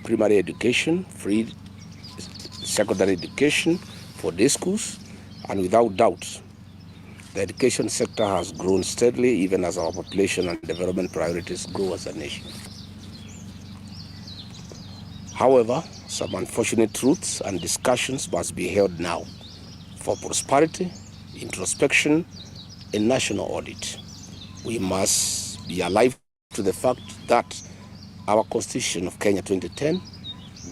primary education, free secondary education for day schools, and without doubt, the education sector has grown steadily even as our population and development priorities grow as a nation. However, some unfortunate truths and discussions must be held now for prosperity, introspection, and national audit. We must be alive to the fact that our Constitution of Kenya 2010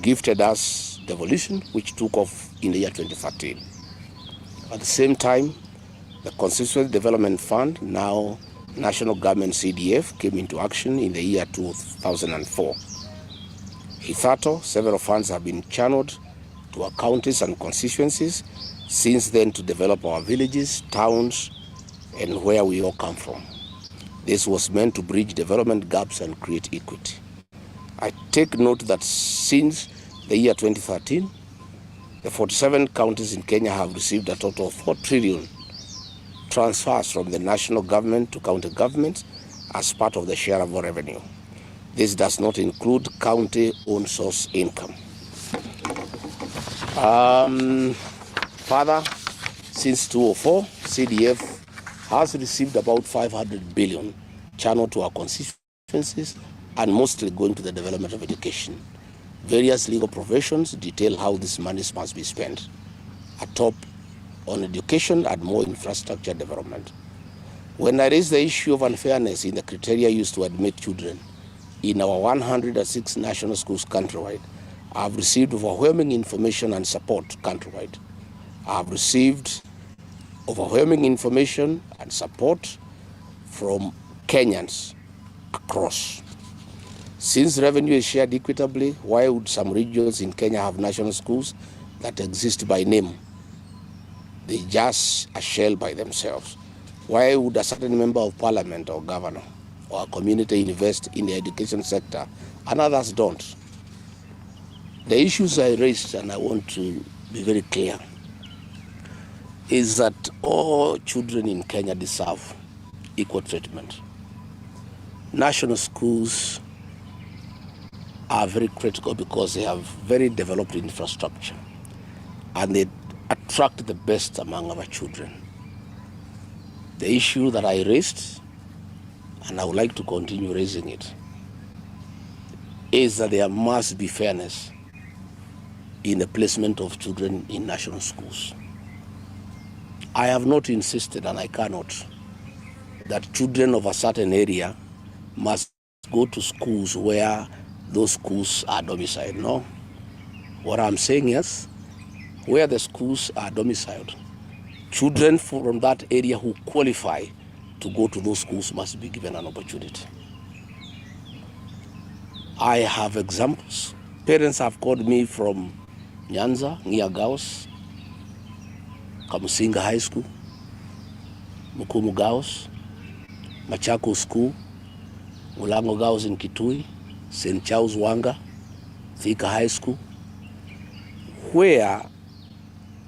gifted us devolution, which took off in the year 2013. At the same time, the Constitutional Development Fund, now National Government CDF, came into action in the year 2004. Hitherto, several funds have been channeled to our counties and constituencies since then to develop our villages, towns, and where we all come from. This was meant to bridge development gaps and create equity. I take note that since the year 2013, the 47 counties in Kenya have received a total of 4 trillion transfers from the national government to county governments as part of the shareable revenue. This does not include county-owned source income. Further, since 2004, CDF has received about 500 billion channeled to our constituencies and mostly going to the development of education. Various legal provisions detail how these monies must be spent, a top on education and more infrastructure development. When I raise the issue of unfairness in the criteria used to admit children in our 106 national schools countrywide, I have received overwhelming information and support countrywide. I have received overwhelming information and support from Kenyans across. Since revenue is shared equitably, why would some regions in Kenya have national schools that exist by name? They just a shell by themselves. Why would a certain member of parliament or governor or a community invest in the education sector and others don't? The issues I raised, and I want to be very clear, is that all children in Kenya deserve equal treatment. National schools are very critical because they have very developed infrastructure and they attract the best among our children. The issue that I raised, and I would like to continue raising it, is that there must be fairness in the placement of children in national schools. I have not insisted, and I cannot, that children of a certain area must go to schools where those schools are domiciled. No. What I'm saying is, where the schools are domiciled, children from that area who qualify to go to those schools must be given an opportunity. I have examples. Parents have called me from Nyanza, near Gaos, Kamusinga High School, Mukumu Gaos, Machako School, Mulango Gaos in Kitui, St. Charles Wanga, Thika High School, where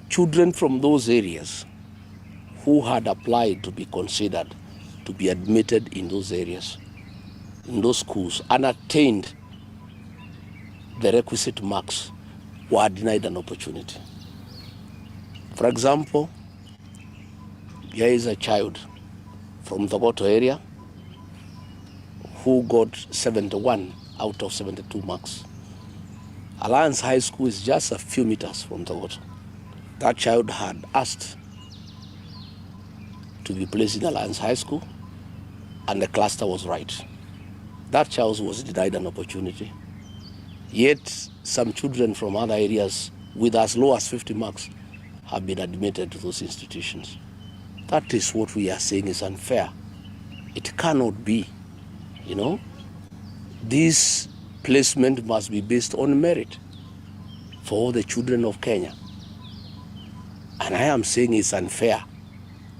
children from those areas who had applied to be considered to be admitted in those areas, in those schools, and attained the requisite marks were denied an opportunity. For example, there is a child from the Goto area who got 71 out of 72 marks. Alliance High School is just a few meters from the Goto. That child had asked to be placed in Alliance High School, and the cluster was right. That child was denied an opportunity. Yet some children from other areas with as low as 50 marks have been admitted to those institutions. That is what we are saying is unfair. It cannot be, you know. This placement must be based on merit for all the children of Kenya. And I am saying it's unfair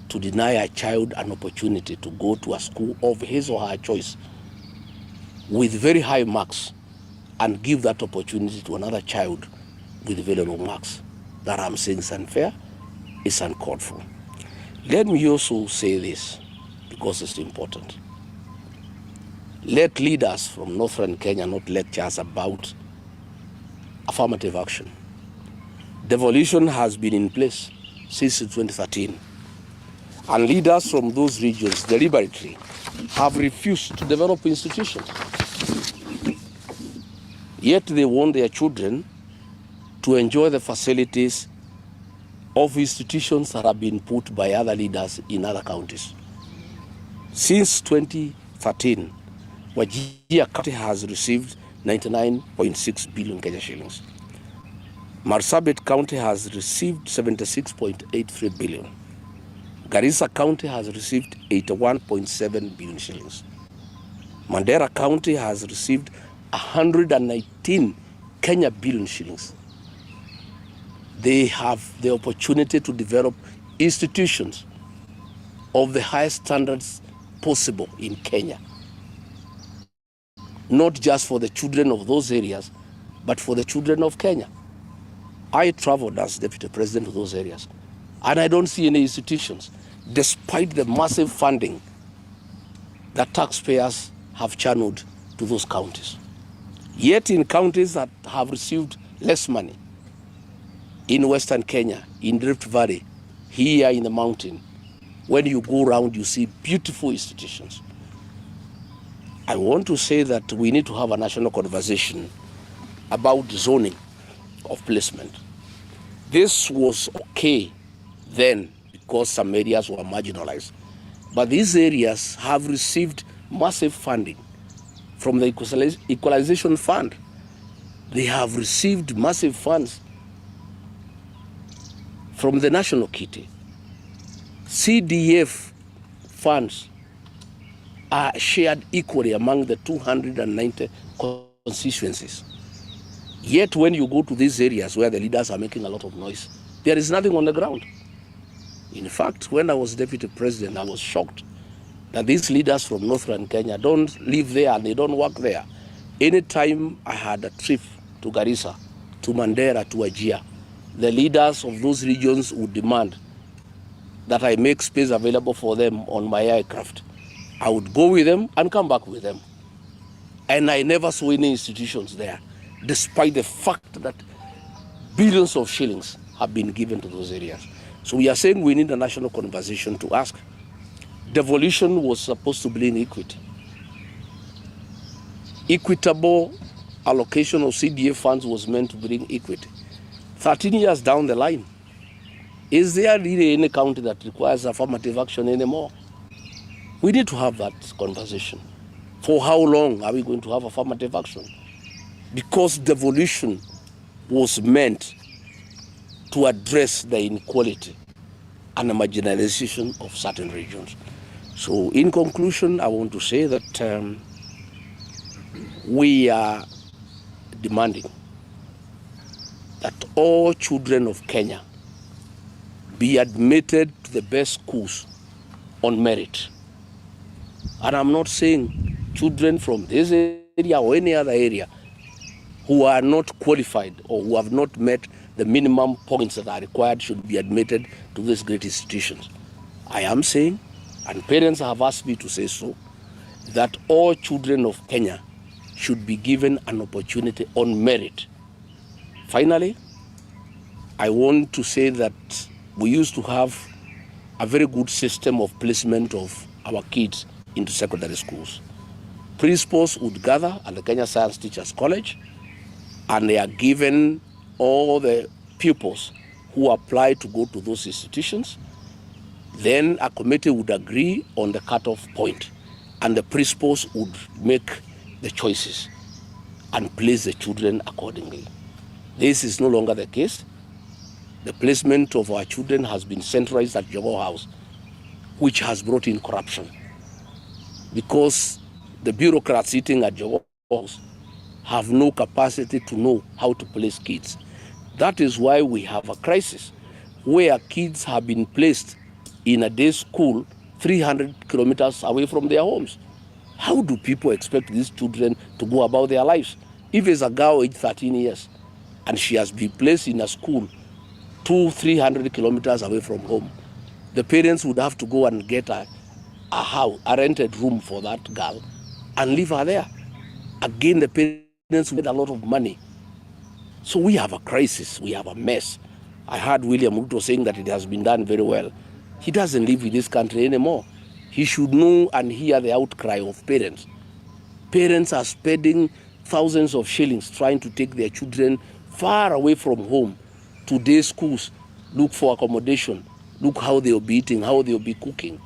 to deny a child an opportunity to go to a school of his or her choice with very high marks and give that opportunity to another child with very low marks. That I'm saying is unfair, it's uncalled for. Let me also say this, because it's important. Let leaders from northern Kenya not lecture us about affirmative action. Devolution has been in place since 2013, and leaders from those regions deliberately have refused to develop institutions. Yet they want their children to enjoy the facilities of institutions that have been put by other leaders in other counties. Since 2013, Wajir County has received 99.6 billion Kenya shillings. Marsabit County has received 76.83 billion. Garissa County has received 81.7 billion shillings. Mandera County has received 119 Kenya billion shillings. They have the opportunity to develop institutions of the highest standards possible in Kenya. Not just for the children of those areas, but for the children of Kenya. I traveled as deputy president of those areas, and I don't see any institutions, despite the massive funding that taxpayers have channeled to those counties. Yet in counties that have received less money, in Western Kenya, in Rift Valley, here in the mountain, when you go around, you see beautiful institutions. I want to say that we need to have a national conversation about zoning of placement. This was okay then because some areas were marginalized, but these areas have received massive funding from the Equalization Fund. They have received massive funds from the National Kitty. CDF funds are shared equally among the 290 constituencies. Yet when you go to these areas where the leaders are making a lot of noise, there is nothing on the ground. In fact, when I was deputy president, I was shocked that these leaders from Northern Kenya don't live there and they don't work there. Anytime I had a trip to Garissa, to Mandera, to Wajir, the leaders of those regions would demand that I make space available for them on my aircraft. I would go with them and come back with them. And I never saw any institutions there, despite the fact that billions of shillings have been given to those areas. So we are saying we need a national conversation to ask. Devolution was supposed to bring equity. Equitable allocation of CDA funds was meant to bring equity. 13 years down the line, is there really any county that requires affirmative action anymore? We need to have that conversation. For how long are we going to have affirmative action? Because devolution was meant to address the inequality and the marginalization of certain regions. So in conclusion, I want to say that we are demanding that all children of Kenya be admitted to the best schools on merit. And I'm not saying children from this area or any other area who are not qualified or who have not met the minimum points that are required should be admitted to these great institutions. I am saying, and parents have asked me to say so, that all children of Kenya should be given an opportunity on merit. Finally, I want to say that we used to have a very good system of placement of our kids into secondary schools. Principals would gather at the Kenya Science Teachers College, and they are given all the pupils who apply to go to those institutions. Then a committee would agree on the cutoff point, and the principals would make the choices and place the children accordingly. This is no longer the case. The placement of our children has been centralized at Jogoo House, which has brought in corruption, because the bureaucrats sitting at Jogoo House have no capacity to know how to place kids. That is why we have a crisis where kids have been placed in a day school 300 kilometers away from their homes. How do people expect these children to go about their lives? If it's a girl aged 13 years and she has been placed in a school 200-300 kilometers away from home, the parents would have to go and get a house, a rented room for that girl and leave her there. Again, the parents would get a lot of money So we have a crisis, we have a mess. I heard William Ruto saying that it has been done very well. He doesn't live in this country anymore. He should know and hear the outcry of parents. Parents are spending thousands of shillings trying to take their children far away from home to day schools, look for accommodation, look how they'll be eating, how they'll be cooking.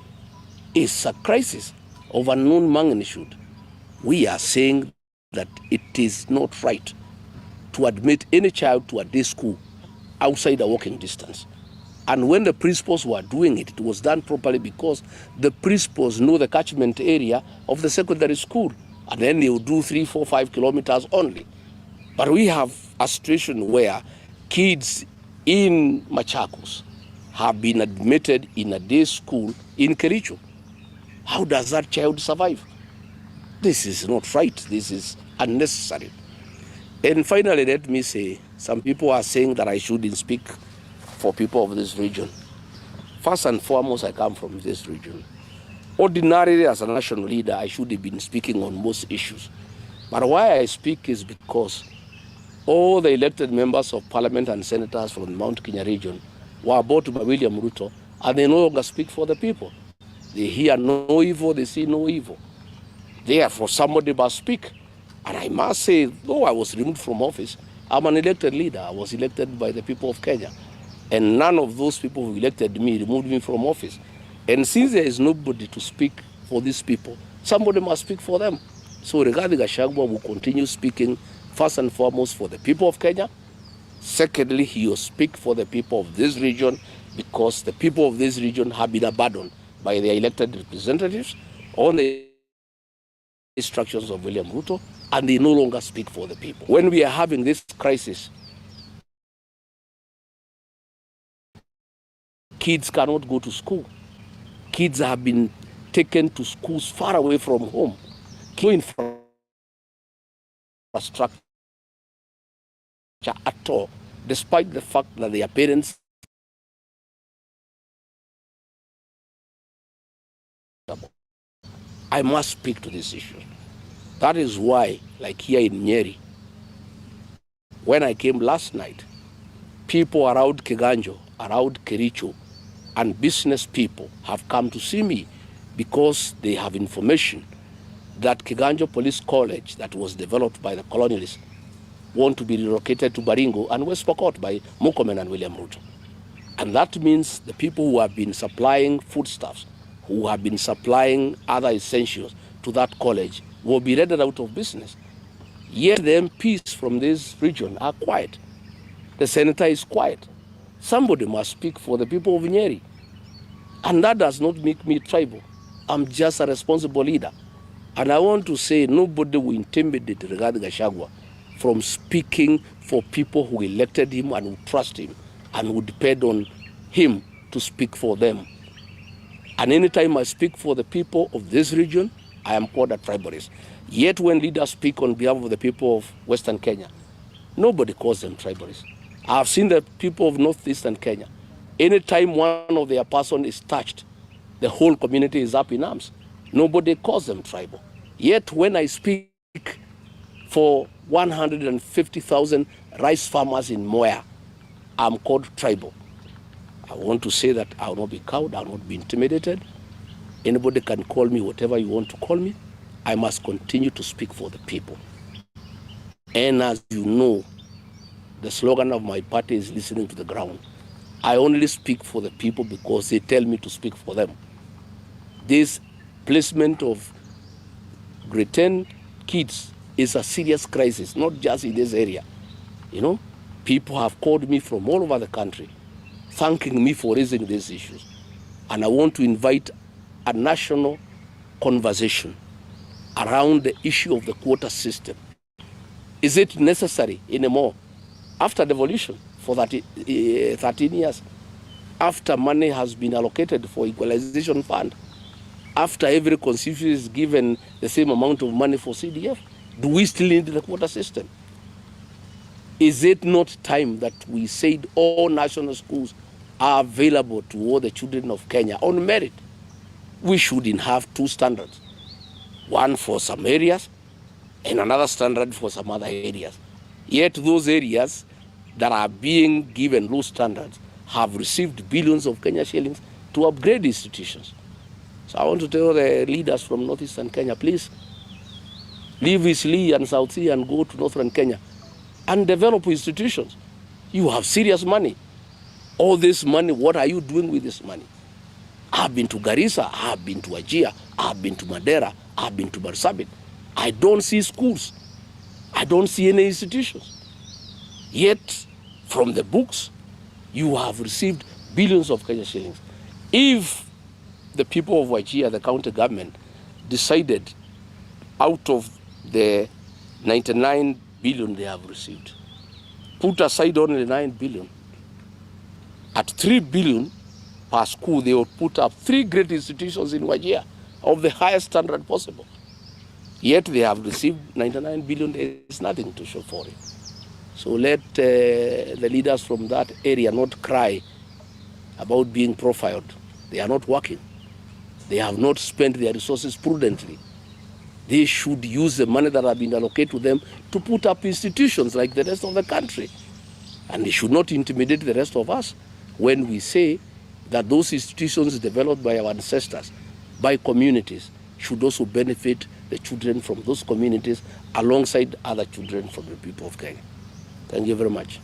It's a crisis of unknown magnitude. We are saying that it is not right to admit any child to a day school outside a walking distance. And when the principals were doing it, it was done properly because the principals know the catchment area of the secondary school. And then they will do 3, 4, 5 kilometers only. But we have a situation where kids in Machakos have been admitted in a day school in Kericho. How does that child survive? This is not right. This is unnecessary. And finally, let me say, some people are saying that I shouldn't speak for people of this region. First and foremost, I come from this region. Ordinarily, as a national leader, I should have been speaking on most issues. But why I speak is because all the elected members of parliament and senators from the Mount Kenya region were bought by William Ruto, and they no longer speak for the people. They hear no evil, they see no evil. Therefore, somebody must speak. And I must say, though I was removed from office, I'm an elected leader. I was elected by the people of Kenya. And none of those people who elected me removed me from office. And since there is nobody to speak for these people, somebody must speak for them. So Rigathi Gachagua will continue speaking first and foremost for the people of Kenya. Secondly, he will speak for the people of this region because the people of this region have been abandoned by their elected representatives on the instructions of William Ruto, and they no longer speak for the people. When we are having this crisis, kids cannot go to school. Kids have been taken to schools far away from home. No infrastructure at all, despite the fact that their parents I must speak to this issue. That is why, like here in Nyeri, when I came last night, people around Kiganjo, around Kericho, and business people have come to see me because they have information that Kiganjo Police College that was developed by the colonialists want to be relocated to Baringo and West Pokot by Murkomen and William Ruto. And that means the people who have been supplying foodstuffs, who have been supplying other essentials to that college will be rendered out of business. Yet the MPs from this region are quiet. The senator is quiet. Somebody must speak for the people of Nyeri. And that does not make me tribal. I'm just a responsible leader. And I want to say nobody will intimidate Rigathi Gachagua from speaking for people who elected him and who trust him and who depend on him to speak for them. And anytime I speak for the people of this region, I am called a tribalist. Yet when leaders speak on behalf of the people of Western Kenya, nobody calls them tribalists. I have seen the people of Northeastern Kenya. Anytime one of their person is touched, the whole community is up in arms. Nobody calls them tribal. Yet when I speak for 150,000 rice farmers in Moya, I'm called tribal. I want to say that I will not be cowed, I will not be intimidated. Anybody can call me whatever you want to call me. I must continue to speak for the people. And as you know, the slogan of my party is listening to the ground. I only speak for the people because they tell me to speak for them. This placement of grade 10 kids is a serious crisis, not just in this area. You know, people have called me from all over the country, thanking me for raising these issues. And I want to invite a national conversation around the issue of the quota system. Is it necessary anymore? After devolution for 13 years, after money has been allocated for equalization fund, after every constituency is given the same amount of money for CDF, do we still need the quota system? Is it not time that we said all national schools are available to all the children of Kenya on merit? We shouldn't have two standards, one for some areas and another standard for some other areas. Yet those areas that are being given low standards have received billions of Kenya shillings to upgrade institutions. So I want to tell the leaders from northeastern Kenya, please leave Eastleigh and South Sea and go to northern Kenya and develop institutions. You have serious money. All this money, what are you doing with this money? I've been to Garissa, I've been to Wajir, I've been to Madera, I've been to Marsabit. I don't see schools. I don't see any institutions. Yet, from the books, you have received billions of Kenya shillings. If the people of Wajir, the county government, decided out of the 99 billion they have received, put aside only 9 billion, at 3 billion per school, they would put up 3 great institutions in Wajir of the highest standard possible. Yet they have received 99 billion, there is nothing to show for it. So let the leaders from that area not cry about being profiled. They are not working. They have not spent their resources prudently. They should use the money that have been allocated to them to put up institutions like the rest of the country. And they should not intimidate the rest of us when we say that those institutions developed by our ancestors, by communities, should also benefit the children from those communities alongside other children from the people of Kenya. Thank you very much.